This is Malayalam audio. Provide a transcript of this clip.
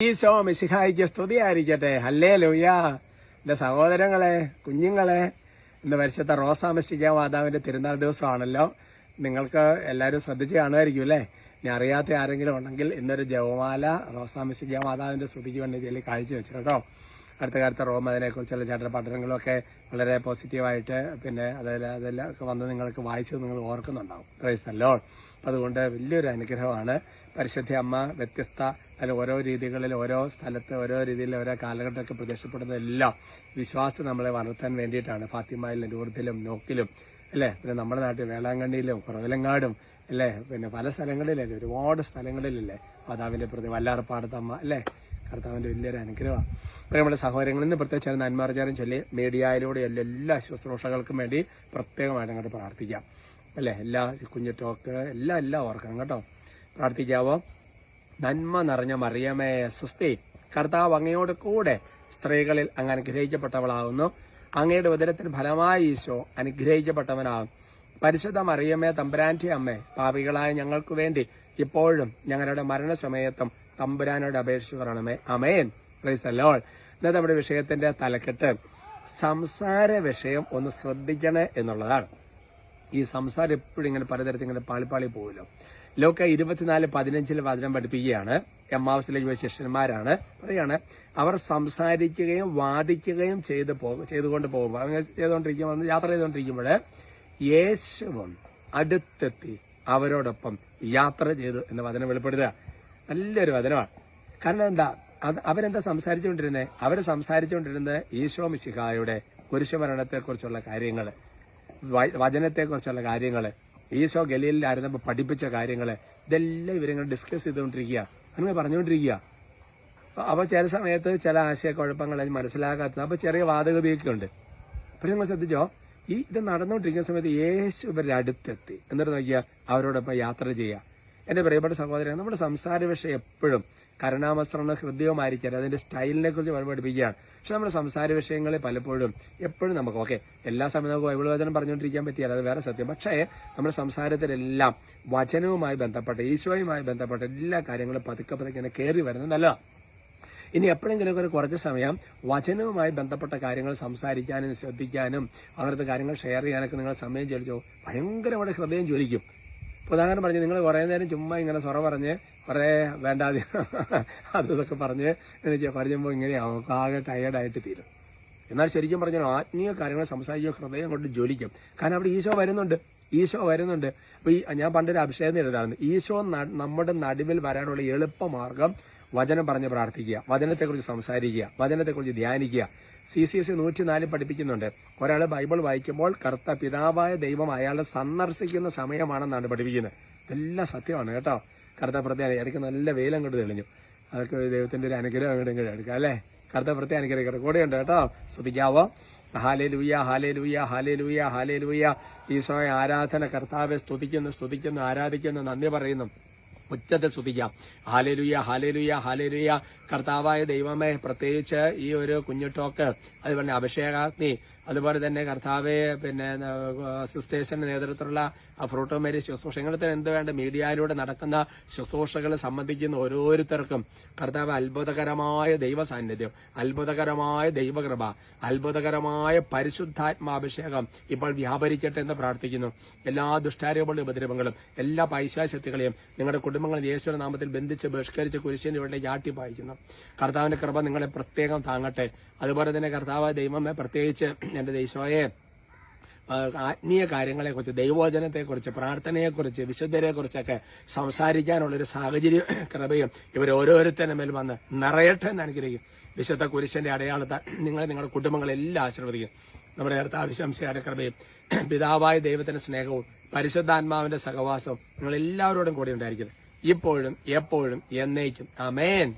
ഈശോ മിശിഹായിക്ക് സ്തുതിയായിരിക്കട്ടെ. ഹല്ലേലൂയ. എന്റെ സഹോദരങ്ങളെ, കുഞ്ഞുങ്ങളെ, ഇന്ന് പരിശുദ്ധ റോസാമശിക മാതാവിന്റെ തിരുനാൾ ദിവസമാണല്ലോ. നിങ്ങൾക്ക് എല്ലാവരും ശ്രദ്ധിച്ച് കാണുമായിരിക്കും അല്ലേ? ഇനി അറിയാത്ത ആരെങ്കിലും ഉണ്ടെങ്കിൽ ഇന്നൊരു ജപമാല റോസാമശിക മാതാവിന്റെ സ്തുതിക്ക് വേണ്ടി ചൊല്ലി കാഴ്ചവെച്ചു കേട്ടോ. അടുത്ത കാലത്ത് റോം അതിനെക്കുറിച്ചുള്ള ചേട്ടൻ പഠനങ്ങളൊക്കെ വളരെ പോസിറ്റീവായിട്ട് പിന്നെ അതെല്ലാം വന്ന് നിങ്ങൾക്ക് വായിച്ചത് നിങ്ങൾ ഓർക്കുന്നുണ്ടാവും. Price the Lord. അതുകൊണ്ട് വലിയൊരു അനുഗ്രഹമാണ്. പരിശുദ്ധ അമ്മ വ്യത്യസ്ത അതിൽ ഓരോ രീതികളിൽ ഓരോ സ്ഥലത്ത് ഓരോ രീതിയിൽ ഓരോ കാലഘട്ടമൊക്കെ പ്രത്യക്ഷപ്പെടുന്നതെല്ലാം വിശ്വാസത്തെ നമ്മളെ വളർത്താൻ വേണ്ടിയിട്ടാണ്. ഫാത്തിമയിലും ലൂർദിലും നോക്കിലും അല്ലേ, പിന്നെ നമ്മുടെ നാട്ടിൽ വേളാങ്കണ്ണിയിലും കുറവിലങ്ങാടും അല്ലേ, പിന്നെ പല സ്ഥലങ്ങളിലല്ലേ, ഒരുപാട് സ്ഥലങ്ങളിലല്ലേ മാതാവിന്റെ പ്രതി വല്ലാർപ്പാടത്തമ്മ അല്ലേ. കർത്താവിന്റെ വലിയൊരു അനുഗ്രഹമാണ്. അപ്പോൾ നമ്മുടെ സഹോദരങ്ങളിൽ നിന്ന് പ്രത്യേകിച്ച് നന്മാർജാരം ചൊല്ലി മീഡിയയിലൂടെ എല്ലാ ശുശ്രൂഷകൾക്കും വേണ്ടി പ്രത്യേകമായിട്ട് അങ്ങോട്ട് പ്രാർത്ഥിക്കാം അല്ലേ. എല്ലാ കുഞ്ഞു ടോക്ക് എല്ലാം ഓർക്കണം കേട്ടോ. പ്രാർത്ഥിക്കാവോ? നന്മ നിറഞ്ഞ മറിയമേ സുസ്തി, കർത്താവ് അങ്ങയോട് കൂടെ സ്ത്രീകളിൽ അങ്ങ് അനുഗ്രഹിക്കപ്പെട്ടവളാകുന്നു. അങ്ങയുടെ ഉദരത്തിന് ഫലമായി ഈശോ അനുഗ്രഹിക്കപ്പെട്ടവനാകും. പരിശുദ്ധ മറിയമേ തമ്പുരാന്റെ അമ്മേ, പാപികളായ ഞങ്ങൾക്ക് വേണ്ടി ഇപ്പോഴും ഞങ്ങളുടെ മരണസമയത്തും തമ്പുരാനോട് അപേക്ഷിച്ചു പറയണമേ. ആമേൻ. Praise the Lord. ഇന്നത്തെ നമ്മുടെ വിഷയത്തിന്റെ തലക്കെട്ട് സംസാര വിഷയം ഒന്ന് ശ്രദ്ധിക്കണേ എന്നുള്ളതാണ്. ഈ സംസാരം എപ്പോഴും ഇങ്ങനെ പലതരത്തിൽ ഇങ്ങനെ പാളിപ്പാളി പോകുമല്ലോ. ലൂക്ക 24:15 വചനം പഠിപ്പിക്കുകയാണ്. എമ്മാവസിലേക്ക് പോയ ശിഷ്യന്മാരാണ് പറയാണ്, അവർ സംസാരിക്കുകയും വാദിക്കുകയും ചെയ്തുകൊണ്ട് പോകുമ്പോൾ അങ്ങനെ ചെയ്തുകൊണ്ടിരിക്കുമ്പോൾ യാത്ര ചെയ്തുകൊണ്ടിരിക്കുമ്പോൾ യേശുവും അടുത്തെത്തി അവരോടൊപ്പം യാത്ര ചെയ്തു എന്ന് വചനം വെളിപ്പെടുത്തുക. നല്ലൊരു വചനമാണ്. കാരണം എന്താ, അവരെന്താ സംസാരിച്ചുകൊണ്ടിരുന്നത്? അവർ സംസാരിച്ചുകൊണ്ടിരുന്നത് ഈശോ മിശിഹായുടെ കുരിശുമരണത്തെക്കുറിച്ചുള്ള കാര്യങ്ങൾ, വചനത്തെക്കുറിച്ചുള്ള കാര്യങ്ങൾ, ഈശോ ഗലീലിലായിരുന്നപ്പോൾ പഠിപ്പിച്ച കാര്യങ്ങൾ, ഇതെല്ലാം ഇവരിങ്ങനെ ഡിസ്കസ് ചെയ്തുകൊണ്ടിരിക്കുക, അങ്ങനെ പറഞ്ഞുകൊണ്ടിരിക്കുക. അപ്പോൾ ചില സമയത്ത് ചില ആശയക്കുഴപ്പങ്ങൾ മനസ്സിലാക്കാത്തത്, അപ്പോൾ ചെറിയ വാദഗതിയൊക്കെ ഉണ്ട്. പക്ഷെ നിങ്ങൾ ശ്രദ്ധിച്ചോ, ഇത് നടന്നുകൊണ്ടിരിക്കുന്ന സമയത്ത് യേശു ഇവരുടെ അടുത്തെത്തി. എന്നിട്ട് നോക്കിയാൽ അവരോടൊപ്പം യാത്ര ചെയ്യുക. എന്റെ പ്രിയപ്പെട്ട സഹോദരൻ, നമ്മുടെ സംസാര വിഷയം എപ്പോഴും കരുണാമസ്രണം ഹൃദയവുമായിരിക്കരുത്, അതിന്റെ സ്റ്റൈലിനെ കുറിച്ച് പഠിപ്പിക്കുകയാണ്. പക്ഷെ നമ്മുടെ സംസാര വിഷയങ്ങളിൽ പലപ്പോഴും എപ്പോഴും നമുക്ക് എല്ലാ സമയവും നമുക്ക് ബൈബിൾ വചനം പറഞ്ഞുകൊണ്ടിരിക്കാൻ പറ്റിയാൽ അത് വേറെ സത്യം. പക്ഷേ നമ്മുടെ സംസാരത്തിലെല്ലാം വചനവുമായി ബന്ധപ്പെട്ട ഈശോയുമായി ബന്ധപ്പെട്ട എല്ലാ കാര്യങ്ങളും പതുക്കെ ഇങ്ങനെ കയറി വരുന്നത് നല്ലതാണ്. ഇനി എപ്പോഴെങ്കിലും കുറച്ച് സമയം വചനവുമായി ബന്ധപ്പെട്ട കാര്യങ്ങൾ സംസാരിക്കാനും ശ്രദ്ധിക്കാനും അങ്ങനത്തെ കാര്യങ്ങൾ ഷെയർ ചെയ്യാനൊക്കെ നിങ്ങൾ സമയം ചെലച്ചോ, ഭയങ്കരമായിട്ട് ഹൃദയം ജ്വലിക്കും. ഉദാഹരണം പറഞ്ഞ് നിങ്ങൾ കുറേ നേരം ചുമ്മാ ഇങ്ങനെ സൊറ പറഞ്ഞ് കുറേ വേണ്ടാതെ അതൊക്കെ പറഞ്ഞ് പറയുമ്പോൾ ഇങ്ങനെയാവും, ആകെ ടയേർഡായിട്ട് തീരും. എന്നാൽ ശരിക്കും പറഞ്ഞാൽ ആത്മീയ കാര്യങ്ങൾ സംസാരിക്കുക ഹൃദയം കൊണ്ട് ജ്വലിക്കും. കാരണം അവിടെ ഈശോ വരുന്നുണ്ട്. അപ്പോൾ ഞാൻ പണ്ടൊരു അഭിഷേകം എഴുതാറുണ്ട്, ഈശോ നമ്മുടെ നടുവിൽ വരാനുള്ള എളുപ്പമാർഗം വചനം പറഞ്ഞ് പ്രാർത്ഥിക്കുക, വചനത്തെക്കുറിച്ച് സംസാരിക്കുക, വചനത്തെക്കുറിച്ച് ധ്യാനിക്കുക. CCSE 104 പഠിപ്പിക്കുന്നുണ്ട്, ഒരാൾ ബൈബിൾ വായിക്കുമ്പോൾ കർത്ത പിതാവായ ദൈവം അയാളെ സന്ദർശിക്കുന്ന സമയമാണെന്നാണ് പഠിപ്പിക്കുന്നത്. ഇതെല്ലാം സത്യമാണ് കേട്ടോ. കർത്ത പ്രത്യേകം എനിക്ക് നല്ല വെയിലും കൊണ്ട് തെളിഞ്ഞു. അതൊക്കെ ദൈവത്തിന്റെ ഒരു അനുഗ്രഹം അങ്ങോട്ടും എടുക്കാം അല്ലേ. കർത്ത പ്രത്യേകം അനുഗ്രഹിക്കട്ടെ. കൂടെയുണ്ട് കേട്ടോ. സ്തുതിക്കാവോ? ഹല്ലേലൂയ, ഹല്ലേലൂയ, ഹല്ലേലൂയ, ഹല്ലേലൂയ. ഈശോയെ ആരാധന. കർത്താവെ സ്തുതിക്കുന്നു, ആരാധിക്കുന്നു, നന്ദി പറയുന്നു. ഉച്ചത്തിൽ സ്തുതിക്കാം. ഹല്ലേലൂയ, ഹല്ലേലൂയ, ഹല്ലേലൂയ. കർത്താവായ ദൈവമേ, പ്രത്യേകിച്ച് ഈ ഒരു കുഞ്ഞു ടോക്ക്, അതുപോലെ അഭിഷേകാഗ്നി, അതുപോലെ തന്നെ കർത്താവെ പിന്നെ സിസ്റ്റേഴ്സിന്റെ നേതൃത്വത്തിലുള്ള ഫ്രൂട്ട് ഓഫ് മേരി ശുശ്രൂഷ, ഇങ്ങനത്തെ എന്ത് വേണ്ട മീഡിയയിലൂടെ നടക്കുന്ന ശുശ്രൂഷകൾ സംബന്ധിക്കുന്ന ഓരോരുത്തർക്കും കർത്താവ് അത്ഭുതകരമായ ദൈവ സാന്നിധ്യം, അത്ഭുതകരമായ ദൈവകൃപ, അത്ഭുതകരമായ പരിശുദ്ധാത്മാഭിഷേകം ഇപ്പോൾ വ്യാപരിക്കട്ടെ എന്ന് പ്രാർത്ഥിക്കുന്നു. എല്ലാ ദുഷ്ടാരൂപങ്ങളും ഉപദ്രവങ്ങളും എല്ലാ പൈശാശക്തികളെയും നിങ്ങളുടെ കുടുംബങ്ങൾ യേശുവിന്റെ നാമത്തിൽ ബന്ധിച്ച് ബഹിഷ്കരിച്ച് കുരിശിന്റെ ഇവിടെ ആട്ടി പായിക്കുന്നു. കർത്താവിന്റെ കൃപ നിങ്ങളെ പ്രത്യേകം താങ്ങട്ടെ. അതുപോലെ തന്നെ കർത്താവായ ദൈവമേ, പ്രത്യേകിച്ച് എന്റെ ഈശോയെ ആത്മീയ കാര്യങ്ങളെക്കുറിച്ച്, ദൈവവചനത്തെക്കുറിച്ച്, പ്രാർത്ഥനയെക്കുറിച്ച്, വിശുദ്ധരെക്കുറിച്ചൊക്കെ സംസാരിക്കാനുള്ളൊരു സാഹചര്യം കൃപയും ഇവരോരോരുത്തരുടെ മേൽ വന്ന് നിറയട്ടെ എന്ന് അനുഗ്രഹിക്കും. വിശുദ്ധ കുരിശന്റെ അടയാളത്താൽ നിങ്ങളുടെ കുടുംബങ്ങളെല്ലാം ആശീർവദിക്കും. നമ്മുടെ കർത്താവിശംസയുടെ കൃപയും പിതാവായ ദൈവത്തിന്റെ സ്നേഹവും പരിശുദ്ധാത്മാവിന്റെ സഹവാസവും നിങ്ങൾ എല്ലാവരോടും കൂടി ഉണ്ടായിരിക്കും, ഇപ്പോഴും എപ്പോഴും എന്നേക്കും. ആമേൻ.